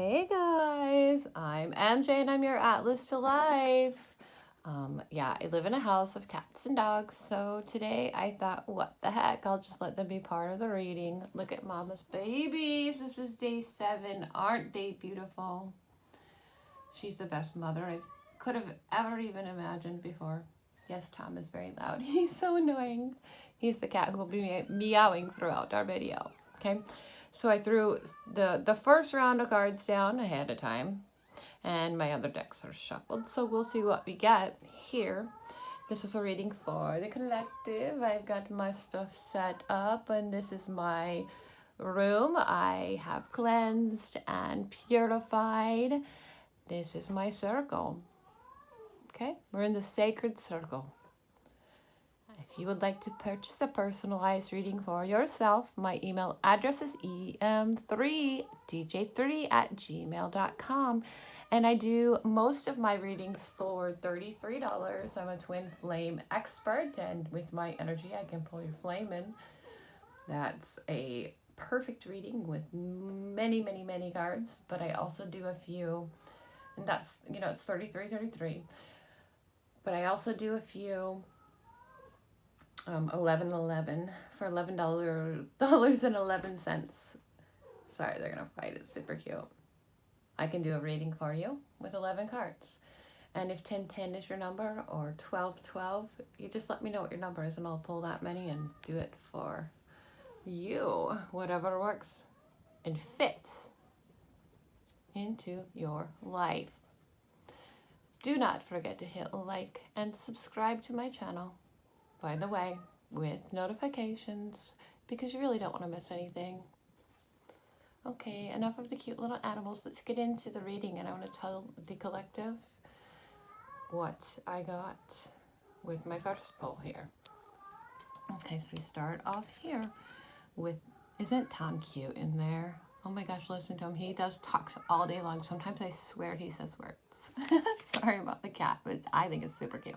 Hey guys, I'm MJ and I'm your Atlas to Life. Yeah, I live in a house of cats and dogs, so today I thought, what the heck, I'll just let them be part of the reading. Look at Mama's babies. This is day 7. Aren't they beautiful? She's the best mother I could have ever even imagined before. Yes, Tom is very loud. He's so annoying. He's the cat who will be meowing throughout our video. Okay, so I threw the first round of cards down ahead of time, and my other decks are shuffled. So we'll see what we get here. This is a reading for the collective. I've got my stuff set up, and this is my room. I have cleansed and purified. This is my circle. Okay, we're in the sacred circle. If you would like to purchase a personalized reading for yourself, my email address is em3dj3@gmail.com. And I do most of my readings for $33. I'm a twin flame expert, and with my energy, I can pull your flame in. That's a perfect reading with many, many, many cards, but I also do a few, and that's, it's 33. But I also do a few 11 for $11.11. Sorry, they're gonna fight. It's super cute. I can do a reading for you with 11 cards. And if 1010 is your number or 1212, you just let me know what your number is and I'll pull that many and do it for you. Whatever works and fits into your life. Do not forget to hit like and subscribe to my channel, by the way, with notifications, because you really don't want to miss anything. Okay, enough of the cute little animals. Let's get into the reading, and I want to tell the collective what I got with my first pull here. Okay, so we start off here with, isn't Tom cute in there? Oh my gosh, listen to him. He does talks all day long. Sometimes I swear he says words. Sorry about the cat, but I think it's super cute.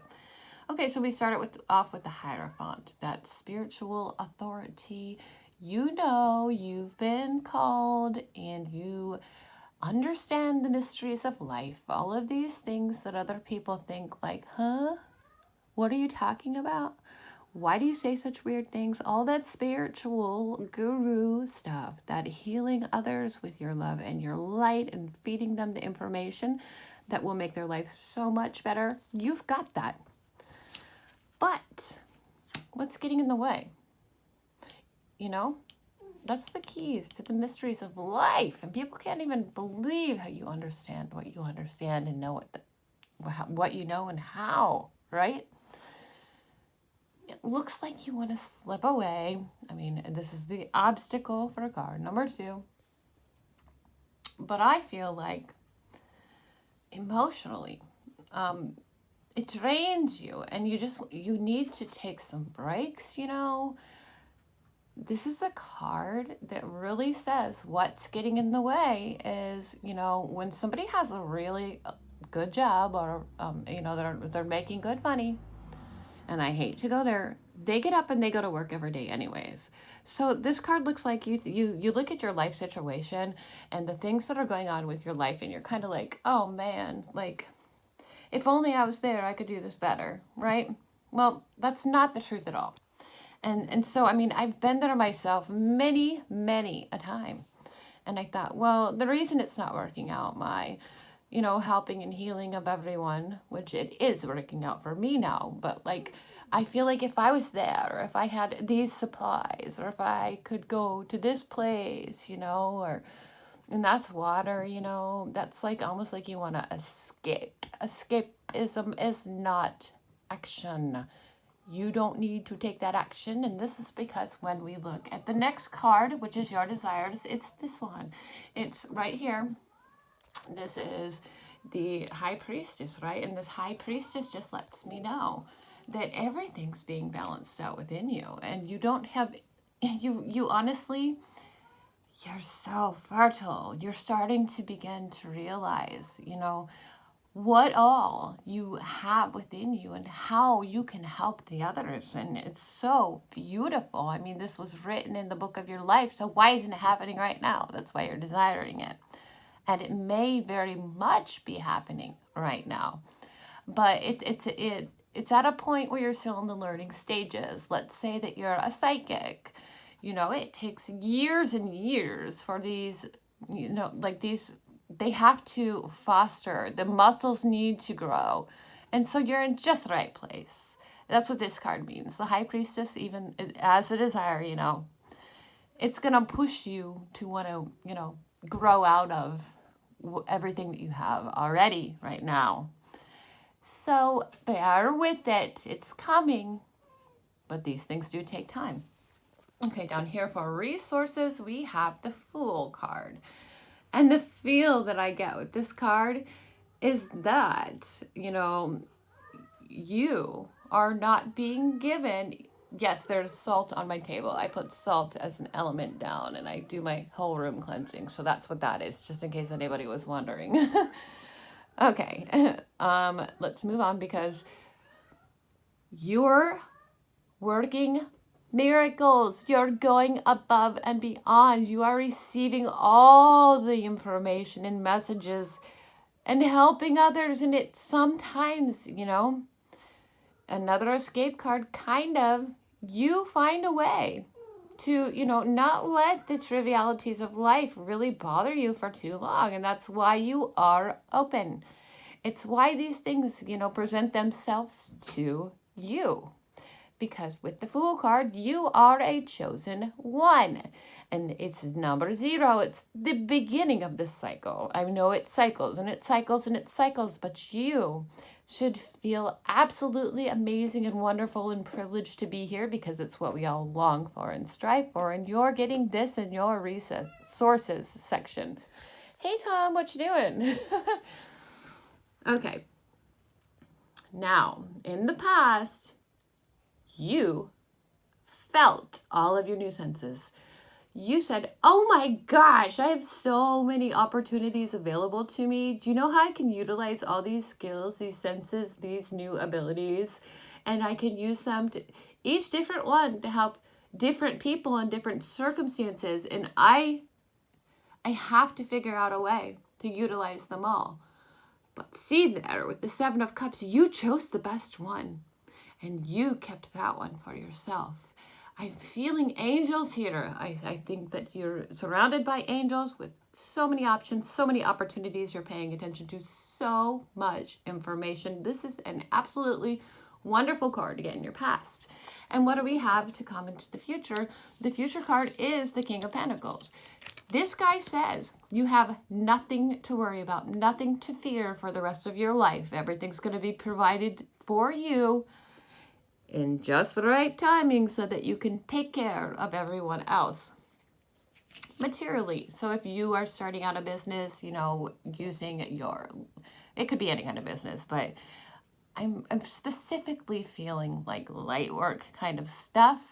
Okay, so we started off with the Hierophant, that spiritual authority. You know you've been called and you understand the mysteries of life. All of these things that other people think like, huh? What are you talking about? Why do you say such weird things? All that spiritual guru stuff, that healing others with your love and your light and feeding them the information that will make their life so much better. You've got that. But what's getting in the way? That's the keys to the mysteries of life. And people can't even believe how you understand what you understand and know what you know and how, right? It looks like you want to slip away. I mean, this is the obstacle for card number 2. But I feel like emotionally, it drains you and you need to take some breaks, This is a card that really says what's getting in the way is, when somebody has a really good job or, they're making good money, and I hate to go there, they get up and they go to work every day anyways. So this card looks like you look at your life situation and the things that are going on with your life, and you're kind of like, oh man, like, if only I was there, I could do this better, right? Well, that's not the truth at all. And so, I mean, I've been there myself many, many a time. And I thought, well, the reason it's not working out, my, helping and healing of everyone, which it is working out for me now, but like, I feel like if I was there, or if I had these supplies, or if I could go to this place, and that's water, that's like almost like you want to escape. Escapism is not action. You don't need to take that action. And this is because when we look at the next card, which is your desires, it's this one. It's right here. This is the High Priestess, right? And this High Priestess just lets me know that everything's being balanced out within you. And you don't have, you honestly, you're so fertile. You're starting to begin to realize, what all you have within you and how you can help the others. And it's so beautiful. I mean, this was written in the book of your life. So why isn't it happening right now? That's why you're desiring it. And it may very much be happening right now. But it's at a point where you're still in the learning stages. Let's say that you're a psychic. You know, it takes years and years for these, you know, like these, they have to foster. The muscles need to grow. And so you're in just the right place. That's what this card means. The High Priestess, even as a desire, you know, it's going to push you to want to, you know, grow out of everything that you have already right now. So bear with it. It's coming. But these things do take time. Okay, down here for resources, we have the Fool card. And the feel that I get with this card is that, you know, you are not being given. Yes, there's salt on my table. I put salt as an element down and I do my whole room cleansing. So that's what that is, just in case anybody was wondering. Okay, let's move on because you're working miracles. You're going above and beyond. You are receiving all the information and messages and helping others. And it sometimes, you know, another escape card, kind of, you find a way to, you know, not let the trivialities of life really bother you for too long. And that's why you are open. It's why these things, you know, present themselves to you. Because with the Fool card, you are a chosen one. And it's number 0. It's the beginning of this cycle. I know it cycles and it cycles and it cycles, but you should feel absolutely amazing and wonderful and privileged to be here because it's what we all long for and strive for. And you're getting this in your resources section. Hey, Tom, what you doing? Okay. Now, in the past, you felt all of your new senses. You said, oh my gosh, I have so many opportunities available to me. Do you know how I can utilize all these skills, these senses, these new abilities? And I can use them to, each different one, to help different people in different circumstances. And I have to figure out a way to utilize them all. But see there, with the 7 of Cups, you chose the best one. And you kept that one for yourself. I'm feeling angels here. I think that you're surrounded by angels with so many options, so many opportunities you're paying attention to, so much information. This is an absolutely wonderful card to get in your past. And what do we have to come into the future? The future card is the King of Pentacles. This guy says you have nothing to worry about, nothing to fear for the rest of your life. Everything's going to be provided for you in just the right timing so that you can take care of everyone else materially. So if you are starting out a business, you know, using your, it could be any kind of business, but I'm specifically feeling like light work kind of stuff.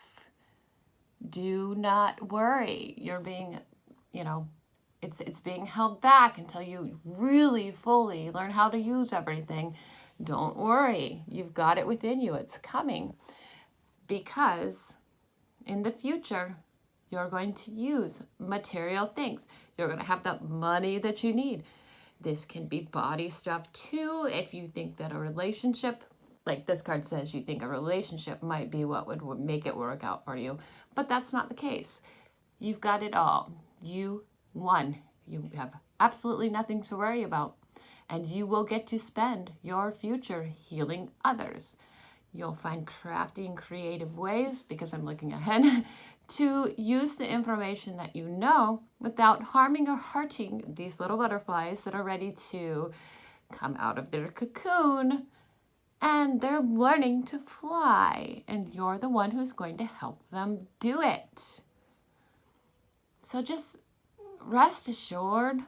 Do not worry. You're being, you know, it's being held back until you really fully learn how to use everything. Don't worry. You've got it within you. It's coming. Because in the future, you're going to use material things. You're going to have the money that you need. This can be body stuff too. If you think that a relationship, like this card says, you think a relationship might be what would make it work out for you. But that's not the case. You've got it all. You won. You have absolutely nothing to worry about. And you will get to spend your future healing others. You'll find crafty and creative ways, because I'm looking ahead, to use the information that you know without harming or hurting these little butterflies that are ready to come out of their cocoon. And they're learning to fly. And you're the one who's going to help them do it. So just rest assured.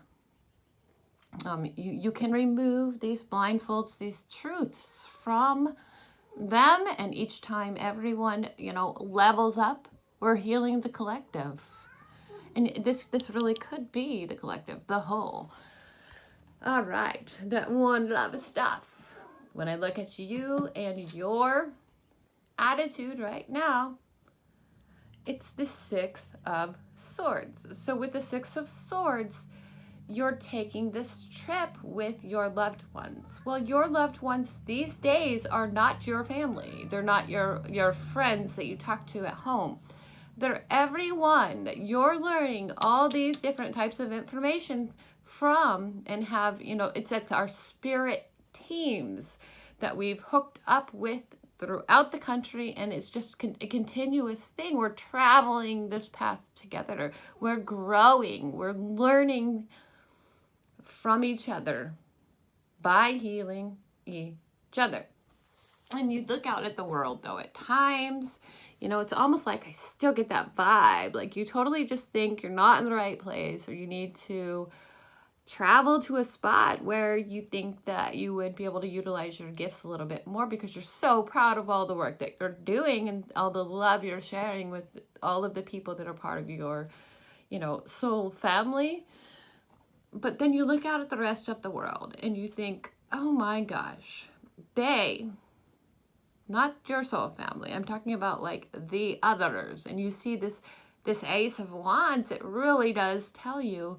You can remove these blindfolds, these truths from them, and each time everyone, you know, levels up, we're healing the collective. And this really could be the collective, the whole. All right, that OneLOVE stuff. When I look at you and your attitude right now, it's the 6 of Swords. So with the 6 of Swords, you're taking this trip with your loved ones. Well, your loved ones these days are not your family. They're not your friends that you talk to at home. They're everyone that you're learning all these different types of information from, and have, it's at our spirit teams that we've hooked up with throughout the country, and it's just a continuous thing. We're traveling this path together. We're growing. We're learning from each other by healing each other. And you look out at the world, though, at times, it's almost like I still get that vibe. Like you totally just think you're not in the right place, or you need to travel to a spot where you think that you would be able to utilize your gifts a little bit more, because you're so proud of all the work that you're doing and all the love you're sharing with all of the people that are part of your, soul family. But then you look out at the rest of the world and you think, oh my gosh, not your soul family, I'm talking about like the others. And you see this Ace of Wands. It really does tell you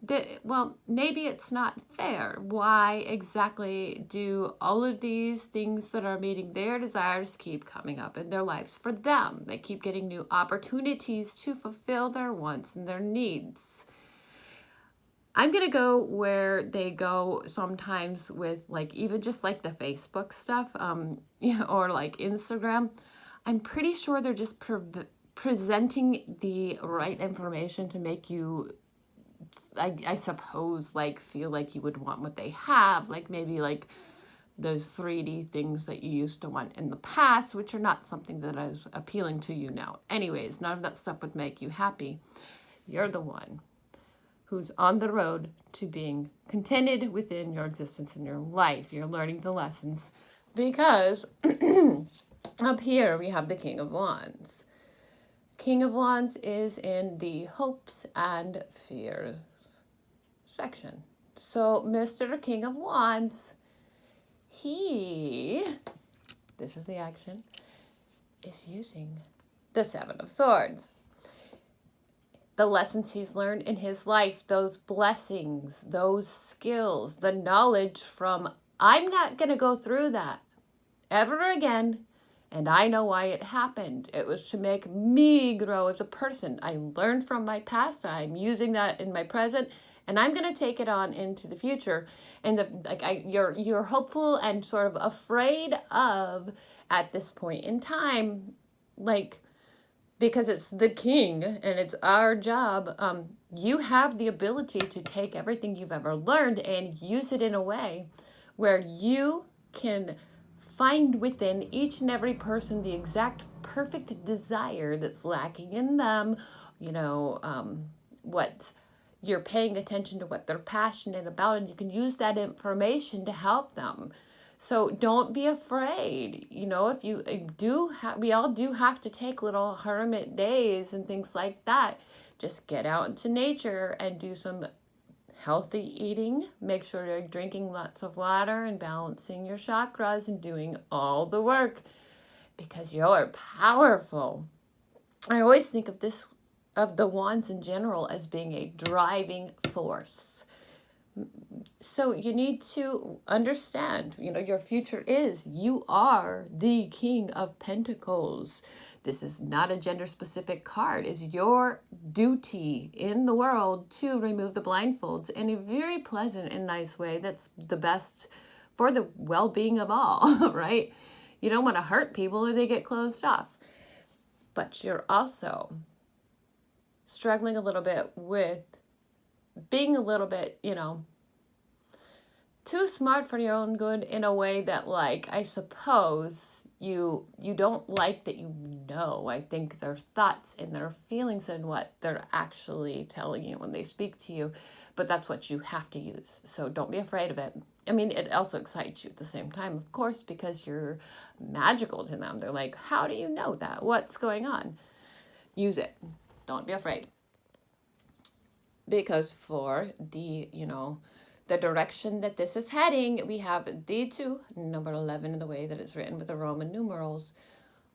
that, well, maybe it's not fair. Why exactly do all of these things that are meeting their desires keep coming up in their lives for them? They keep getting new opportunities to fulfill their wants and their needs. I'm going to go where they go sometimes with like even just like the Facebook stuff, or like Instagram. I'm pretty sure they're just presenting the right information to make you, I suppose, like feel like you would want what they have, like maybe like those 3D things that you used to want in the past, which are not something that is appealing to you now. Anyways, none of that stuff would make you happy. You're the one who's on the road to being contented within your existence in your life. You're learning the lessons, because up here we have the King of Wands. King of Wands is in the hopes and fears section. So Mr. King of Wands, this is the action, is using the Seven of Swords. The lessons he's learned in his life, those blessings, those skills, the knowledge from, I'm not going to go through that ever again, and I know why it happened. It was to make me grow as a person. I learned from my past. I'm using that in my present, and I'm going to take it on into the future. And you're hopeful and sort of afraid of, at this point in time, like, because it's the king and it's our job, you have the ability to take everything you've ever learned and use it in a way where you can find within each and every person the exact perfect desire that's lacking in them, what you're paying attention to, what they're passionate about, and you can use that information to help them. So don't be afraid. If you we all do have to take little hermit days and things like that. Just get out into nature and do some healthy eating. Make sure you're drinking lots of water and balancing your chakras and doing all the work, because you're powerful. I always think of the wands in general as being a driving force. So you need to understand, your future you are the King of Pentacles. This is not a gender-specific card. It's your duty in the world to remove the blindfolds in a very pleasant and nice way that's the best for the well-being of all, right? You don't want to hurt people or they get closed off. But you're also struggling a little bit with being a little bit, too smart for your own good, in a way that, like, I suppose you don't like that I think their thoughts and their feelings and what they're actually telling you when they speak to you, but that's what you have to use. So don't be afraid of it. I mean, it also excites you at the same time, of course, because you're magical to them. They're like, how do you know that? What's going on? Use it. Don't be afraid. Because for the, the direction that this is heading, we have D2, number 11 in the way that it's written with the Roman numerals.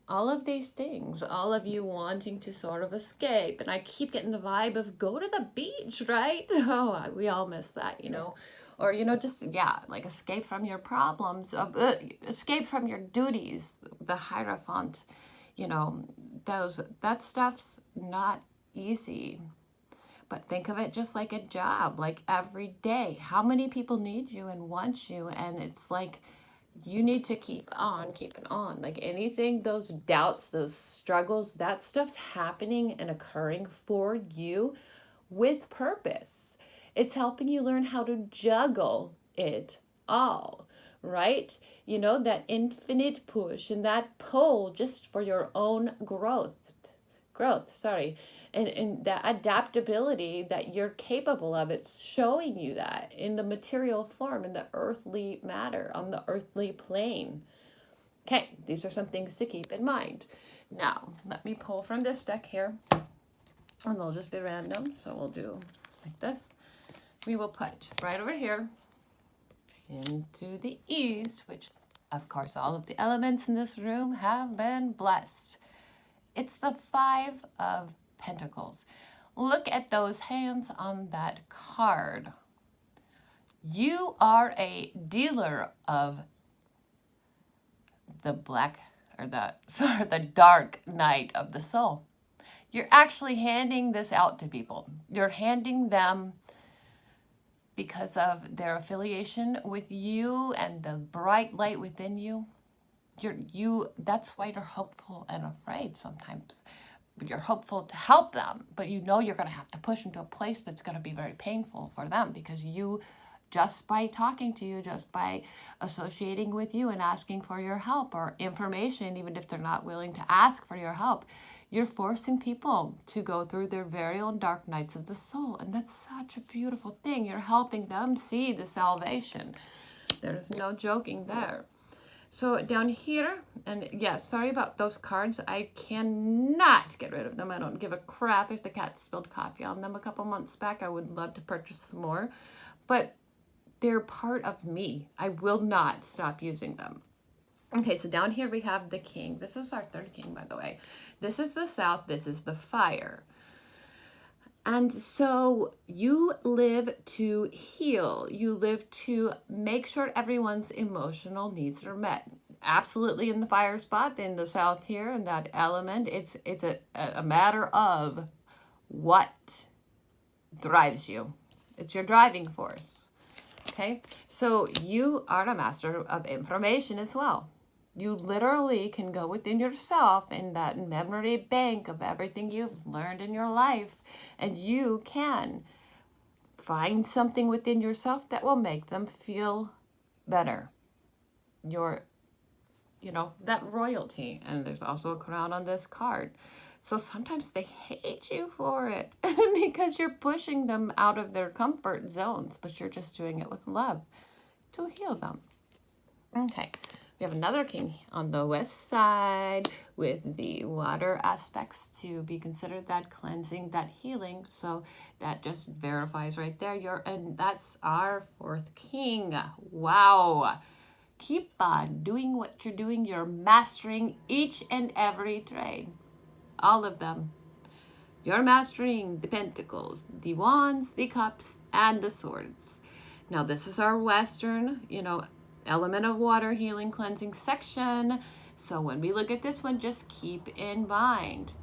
All of these things, all of you wanting to sort of escape. And I keep getting the vibe of go to the beach, right? Oh, we all miss that, you know. Or, you know, just, yeah, like escape from your problems, escape from your duties, the Hierophant, you know, that stuff's not easy. But think of it just like a job, like every day. How many people need you and want you? And it's like, you need to keep on keeping on. Like anything, those doubts, those struggles, that stuff's happening and occurring for you with purpose. It's helping you learn how to juggle it all, right? You know, that infinite push and that pull just for your own growth, and the adaptability that you're capable of. It's showing you that in the material form, in the earthly matter, on the earthly plane. Okay, these are some things to keep in mind. Now let me pull from this deck here, and they'll just be random, so we'll do like this. We will put right over here into the east, which of course all of the elements in this room have been blessed. It's the Five of Pentacles. Look at those hands on that card. You are a dealer of the the dark night of the soul. You're actually handing this out to people. You're handing them because of their affiliation with you and the bright light within you. That's why you're hopeful and afraid sometimes. But you're hopeful to help them, but you know you're going to have to push them to a place that's going to be very painful for them, because you, just by talking to you, just by associating with you and asking for your help or information, even if they're not willing to ask for your help, you're forcing people to go through their very own dark nights of the soul. And that's such a beautiful thing. You're helping them see the salvation. There's no joking there. So down here, and yeah, sorry about those cards. I cannot get rid of them. I don't give a crap if the cat spilled coffee on them a couple months back. I would love to purchase some more, but they're part of me. I will not stop using them. Okay, so down here we have the king. This is our third king, by the way. This is the south. This is the fire. And so you live to heal. You live to make sure everyone's emotional needs are met. Absolutely in the fire spot in the south here, in that element, it's a matter of what drives you. It's your driving force. Okay, so you are a master of information as well. You literally can go within yourself in that memory bank of everything you've learned in your life, and you can find something within yourself that will make them feel better. That royalty. And there's also a crown on this card. So sometimes they hate you for it because you're pushing them out of their comfort zones, but you're just doing it with love to heal them. Okay. We have another king on the west side with the water aspects to be considered, that cleansing, that healing. So that just verifies right there. And that's our fourth king. Wow. Keep on doing what you're doing. You're mastering each and every trade. All of them. You're mastering the pentacles, the wands, the cups, and the swords. Now this is our western, element of water, healing, cleansing section. So when we look at this one, just keep in mind,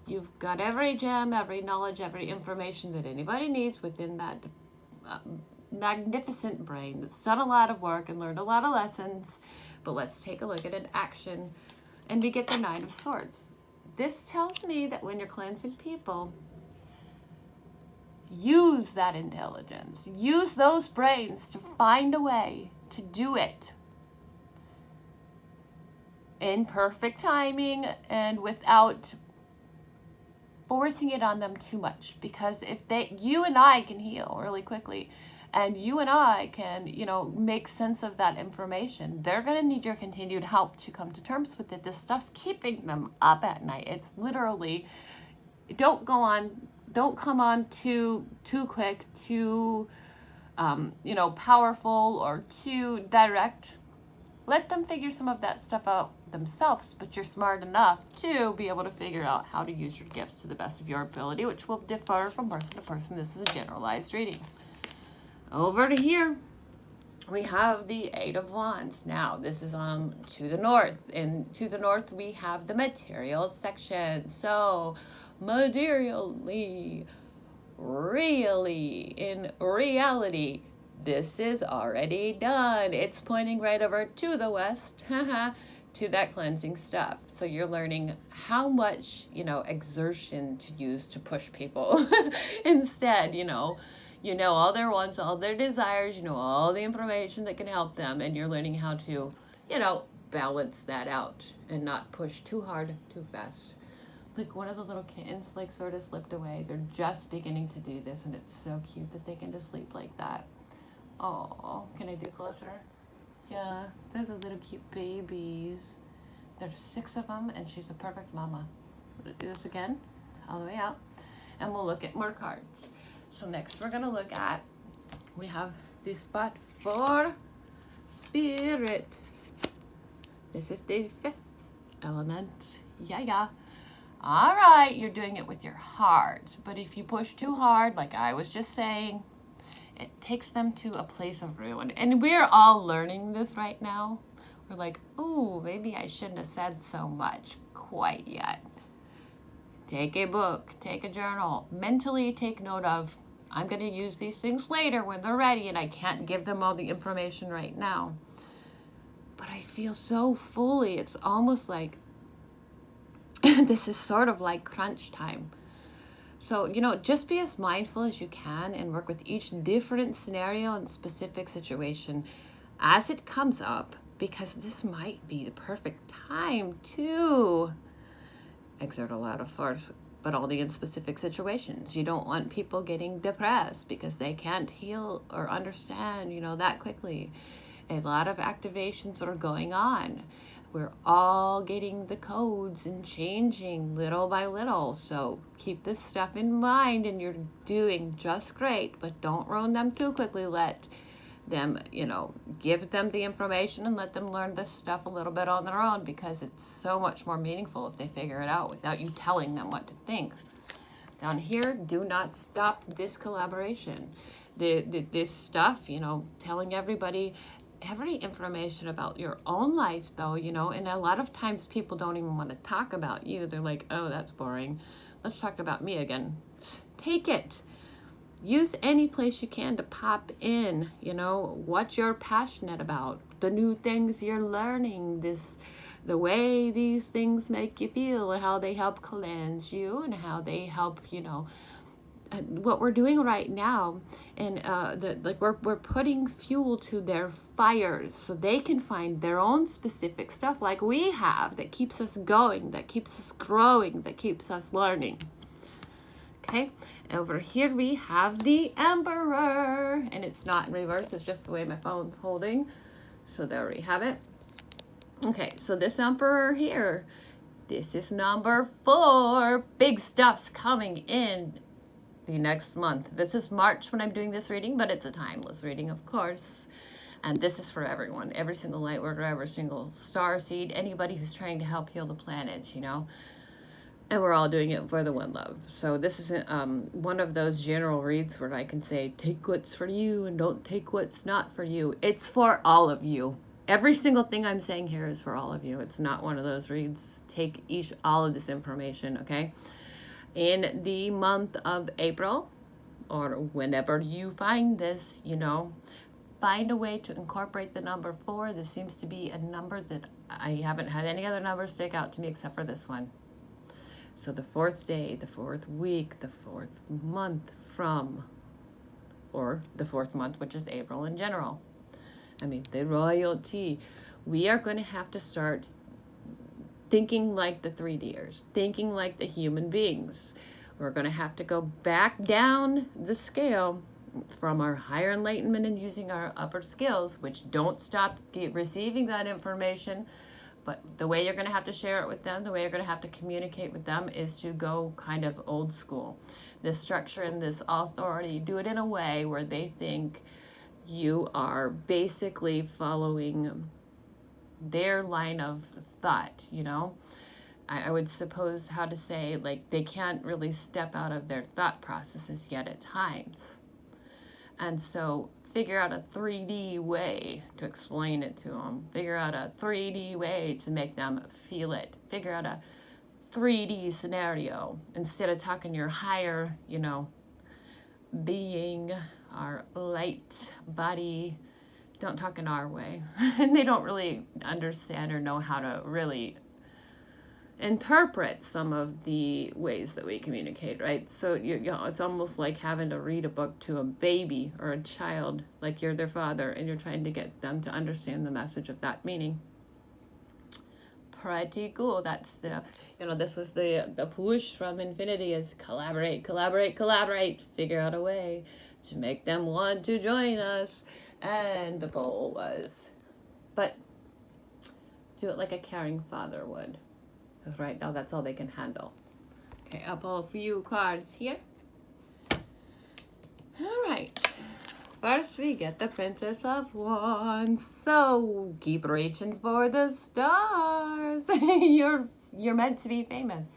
you've got every gem, every knowledge, every information that anybody needs within that magnificent brain that's done a lot of work and learned a lot of lessons. But let's take a look at an action, and we get the Nine of Swords. This tells me that when you're cleansing people, use that intelligence. Use those brains to find a way to do it in perfect timing and without forcing it on them too much. Because if you and I can heal really quickly, and you and I can, make sense of that information, they're going to need your continued help to come to terms with it. This stuff's keeping them up at night. It's literally, don't come on too quick, too, powerful or too direct. Let them figure some of that stuff out themselves, but you're smart enough to be able to figure out how to use your gifts to the best of your ability, which will differ from person to person. This is a generalized reading. Over to here, we have the Eight of Wands. Now, this is to the north. And to the north, we have the materials section. So, materially, really, in reality, this is already done. It's pointing right over to the west, to that cleansing stuff. So you're learning how much, exertion to use to push people. Instead, you know all their wants, all their desires, all the information that can help them, and you're learning how to, balance that out and not push too hard, too fast. Like one of the little kittens, like sort of slipped away. They're just beginning to do this, and it's so cute that they can just sleep like that. Oh, can I do closer? Yeah, those are little cute babies. There's 6 of them, and she's a perfect mama. We'll do this again, all the way out, and we'll look at more cards. So next we're gonna look at, we have the spot for spirit. This is the 5th element. Yeah. All right, you're doing it with your heart, but if you push too hard, like I was just saying, it takes them to a place of ruin. And we're all learning this right now. We're like, ooh, maybe I shouldn't have said so much quite yet. Take a book, take a journal, mentally take note of, I'm going to use these things later when they're ready, and I can't give them all the information right now. But I feel so fully, it's almost like this is sort of like crunch time. So, just be as mindful as you can and work with each different scenario and specific situation as it comes up, because this might be the perfect time to exert a lot of force, but only in specific situations. You don't want people getting depressed because they can't heal or understand, that quickly. A lot of activations are going on. We're all getting the codes and changing little by little. So keep this stuff in mind, and you're doing just great, but don't ruin them too quickly. Let them, give them the information and let them learn this stuff a little bit on their own, because it's so much more meaningful if they figure it out without you telling them what to think. Down here, do not stop this collaboration. This stuff, telling everybody every information about your own life, though, and a lot of times people don't even want to talk about you. They're like, oh, that's boring. Let's talk about me again. Take it. Use any place you can to pop in, what you're passionate about, the new things you're learning, the way these things make you feel, and how they help cleanse you, and how they help, what we're doing right now, and we're putting fuel to their fires so they can find their own specific stuff like we have, that keeps us going, that keeps us growing, that keeps us learning. Okay, over here we have the Emperor, and it's not in reverse, it's just the way my phone's holding. So there we have it. Okay, so this Emperor here, this is number 4. Big stuff's coming in the next month. This is March when I'm doing this reading, but it's a timeless reading, of course. And this is for everyone, every single light worker, every single star seed, anybody who's trying to help heal the planet, And we're all doing it for the One Love. So this is one of those general reads where I can say, take what's for you and don't take what's not for you. It's for all of you. Every single thing I'm saying here is for all of you. It's not one of those reads. Take all of this information, okay? In the month of April, or whenever you find this, find a way to incorporate the number 4. This seems to be a number that I haven't had any other numbers stick out to me except for this one. So the 4th day, the 4th week, the 4th month from, or the 4th month, which is April in general. The royalty. We are going to have to start thinking like the 3Ders, thinking like the human beings. We're going to have to go back down the scale from our higher enlightenment and using our upper skills, which don't stop receiving that information. But the way you're going to have to share it with them, the way you're going to have to communicate with them, is to go kind of old school. This structure and this authority, do it in a way where they think you are basically following their line of thought, you know. I would suppose how to say, like, they can't really step out of their thought processes yet at times. And so figure out a 3D way to explain it to them. Figure out a 3D way to make them feel it. Figure out a 3D scenario instead of talking your higher, you know, being, our light body. Don't talk in our way. And they don't really understand or know how to really interpret some of the ways that we communicate, right? So you know, it's almost like having to read a book to a baby or a child, like you're their father, and you're trying to get them to understand the message of that meaning. Pretty cool. That's the, you know, this was the push from infinity is collaborate, collaborate, collaborate. Figure out a way to make them want to join us. And the goal was, but do it like a caring father would. Because right now that's all they can handle. Okay, I'll pull a few cards here. All right. First we get the Princess of Wands. So keep reaching for the stars. You're meant to be famous.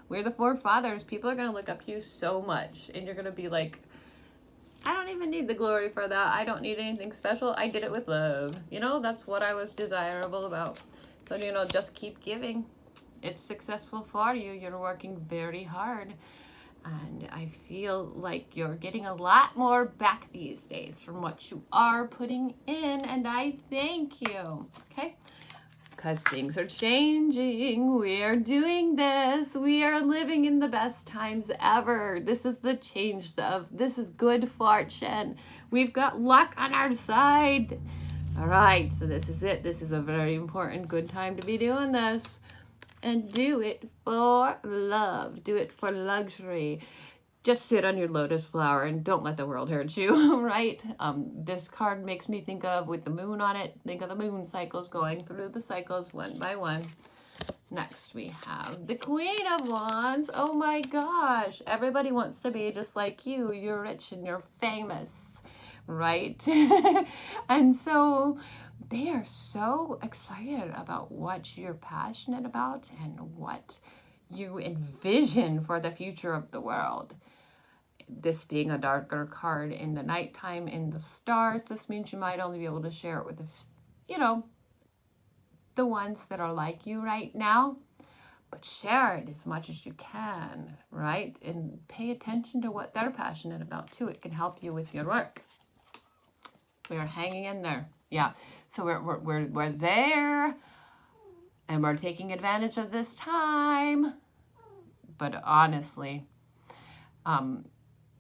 We're the forefathers. People are gonna look up to you so much, and you're gonna be like, I don't even need the glory for that. I don't need anything special. I did it with love. You know, that's what I was desirable about. So, you know, just keep giving. It's successful for you. You're working very hard. And I feel like you're getting a lot more back these days from what you are putting in. And I thank you. Okay? Because things are changing. We are doing this. We are living in the best times ever. This is the change of, this is good fortune. We've got luck on our side. All right, so this is it. This is a very important, good time to be doing this. And do it for love. Do it for luxury. Just sit on your lotus flower and don't let the world hurt you, right? This card makes me think of, with the moon on it, think of the moon cycles, going through the cycles one by one. Next we have the Queen of Wands. Oh my gosh. Everybody wants to be just like you. You're rich and you're famous, right? And so they are so excited about what you're passionate about and what you envision for the future of the world. This being a darker card in the nighttime in the stars, this means you might only be able to share it with, you know, the ones that are like you right now. But share it as much as you can, right? And pay attention to what they're passionate about too. It can help you with your work. We're hanging in there. Yeah. So we're there, and we're taking advantage of this time. But honestly,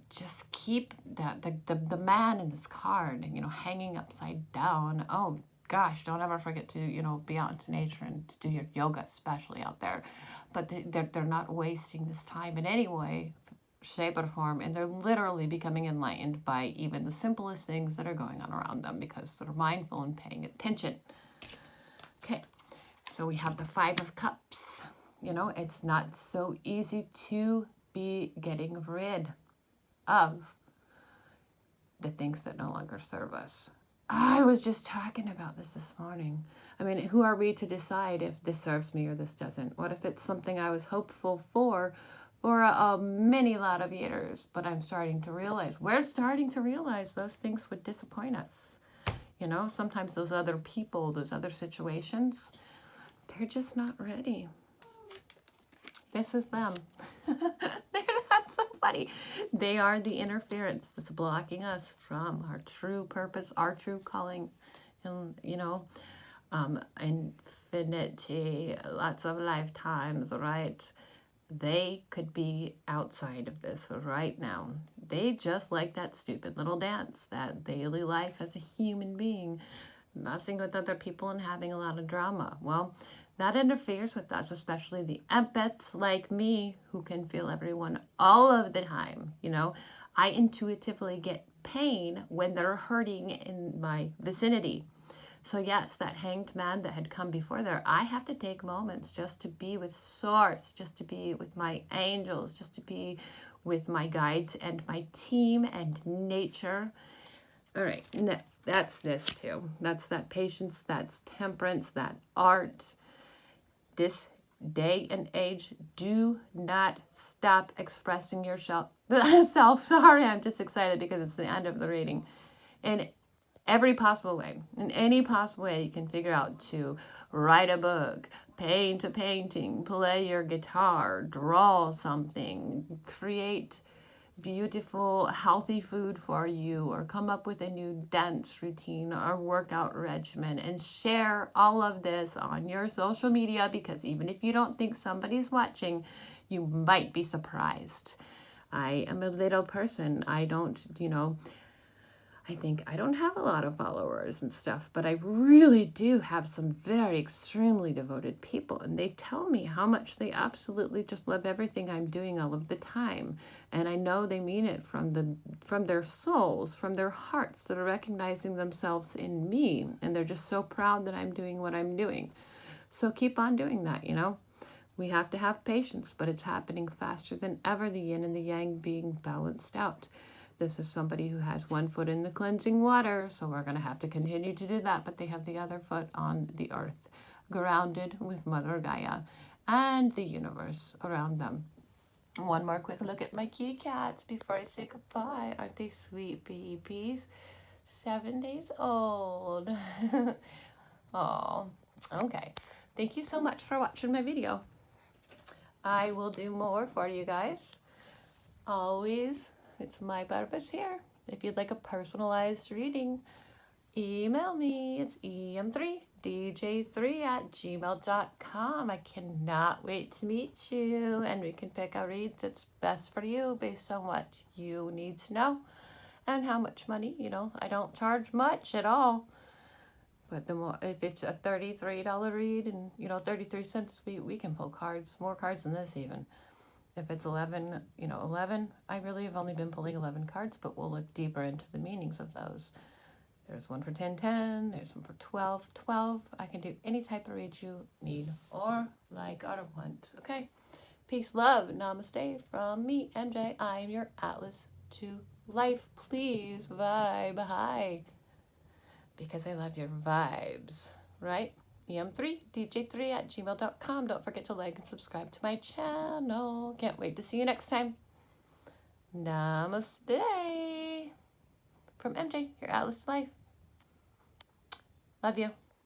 just keep the man in this card, you know, hanging upside down. Oh gosh, don't ever forget to, you know, be out into nature and to do your yoga, especially out there. But they're not wasting this time in any way, shape, or form, and they're literally becoming enlightened by even the simplest things that are going on around them because they're mindful and paying attention. Okay, so we have the Five of Cups. You know, it's not so easy to be getting rid of the things that no longer serve us. I was just talking about this morning. I mean, who are we to decide if this serves me or this doesn't? What if it's something I was hopeful for a many lot of years, but I'm starting to realize, we're starting to realize those things would disappoint us. You know, sometimes those other people, those other situations, they're just not ready. This is them. That's so funny. They are the interference that's blocking us from our true purpose, our true calling, and, you know, infinity, lots of lifetimes, right? They could be outside of this right now. They just like that stupid little dance, that daily life as a human being, messing with other people and having a lot of drama. Well, that interferes with us, especially the empaths like me who can feel everyone all of the time. You know, I intuitively get pain when they're hurting in my vicinity. So yes, that hanged man that had come before there, I have to take moments just to be with Source, just to be with my angels, just to be with my guides and my team and nature. All right, that's this too. That's that patience, that's temperance, that art. this day and age, do not stop expressing yourself. Sorry, I'm just excited because it's the end of the reading. In every possible way, in any possible way you can figure out, to write a book, paint a painting, play your guitar, draw something, create beautiful, healthy food for you, or come up with a new dance routine or workout regimen, and share all of this on your social media, because even if you don't think somebody's watching, you might be surprised. I am a little person. I don't, I think I don't have a lot of followers and stuff, but I really do have some very extremely devoted people, and they tell me how much they absolutely just love everything I'm doing all of the time. And I know they mean it from their souls, from their hearts, that are recognizing themselves in me, and they're just so proud that I'm doing what I'm doing. So keep on doing that, We have to have patience, but it's happening faster than ever, the yin and the yang being balanced out. This is somebody who has one foot in the cleansing water, so we're going to have to continue to do that, but they have the other foot on the earth, grounded with Mother Gaia and the universe around them. One more quick look at my kitty cats before I say goodbye. Aren't they sweet babies? 7 days old. Oh, okay. Thank you so much for watching my video. I will do more for you guys. Always, it's my purpose here. If you'd like a personalized reading, email me. It's em3dj3@gmail.com. I cannot wait to meet you, and we can pick a read that's best for you based on what you need to know and how much money. I don't charge much at all. But the more, if it's a $33 read and 33 cents, we can pull cards, more cards than this even. If it's 11, 11, I really have only been pulling 11 cards, but we'll look deeper into the meanings of those. There's one for 10, there's one for 12. I can do any type of read you need or like or want. Okay. Peace, love, namaste from me, MJ. I am your atlas to life. Please vibe high, because I love your vibes, right? em3dj3@gmail.com. Don't forget to like and subscribe to my channel. Can't wait to see you next time. Namaste from MJ, your Atlas Life. Love you.